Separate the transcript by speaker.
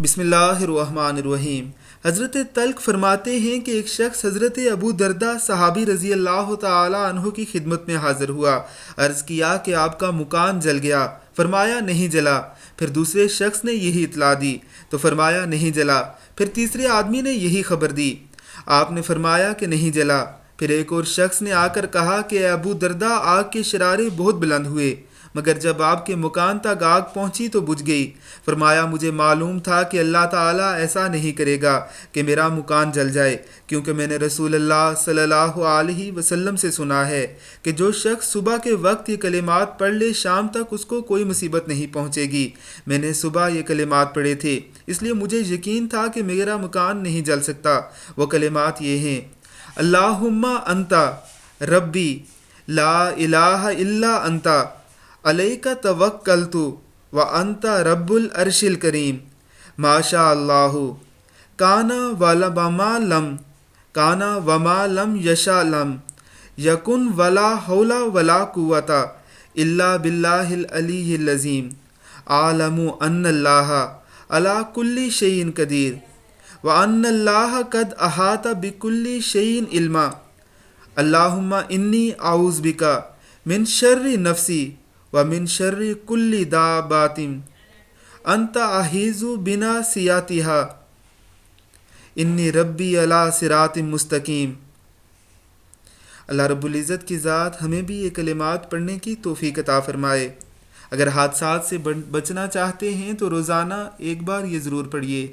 Speaker 1: بسم اللہ الرحمن الرحیم۔ حضرت تلق فرماتے ہیں کہ ایک شخص حضرت ابو دردہ صحابی رضی اللہ تعالی عنہ کی خدمت میں حاضر ہوا۔ عرض کیا کہ آپ کا مکان جل گیا؟ فرمایا نہیں جلا۔ پھر دوسرے شخص نے یہی اطلاع دی تو فرمایا نہیں جلا۔ پھر تیسرے آدمی نے یہی خبر دی، آپ نے فرمایا کہ نہیں جلا۔ پھر ایک اور شخص نے آ کر کہا کہ اے ابو دردہ، آگ کے شرارے بہت بلند ہوئے، مگر جب آپ کے مکان تک آگ پہنچی تو بجھ گئی۔ فرمایا مجھے معلوم تھا کہ اللہ تعالیٰ ایسا نہیں کرے گا کہ میرا مکان جل جائے، کیونکہ میں نے رسول اللہ صلی اللہ علیہ وسلم سے سنا ہے کہ جو شخص صبح کے وقت یہ کلمات پڑھ لے شام تک اس کو کوئی مصیبت نہیں پہنچے گی۔ میں نے صبح یہ کلمات پڑھے تھے، اس لیے مجھے یقین تھا کہ میرا مکان نہیں جل سکتا۔ وہ کلمات یہ ہیں: اللہم انت ربی لا الہ الا انت علیک توکلت وانت رب العرش الکریم، ما شاء اللہ کان وما لم یشاء لم یکن ولا حول ولا قوۃ الا باللہ العلی العظیم، اعلم ان اللہ علی کل شیء قدیر وان اللہ قد احاط بکل شیء علما۔ اللہم انی اعوذ بک من شر نفسی ومن شر کل دابۃ انت احیظ بناصیتھا انی ربی علی صراط مستقیم۔ اللہ رب العزت کی ذات ہمیں بھی یہ کلمات پڑھنے کی توفیق عطا فرمائے۔ اگر حادثات سے بچنا چاہتے ہیں تو روزانہ ایک بار یہ ضرور پڑھیے۔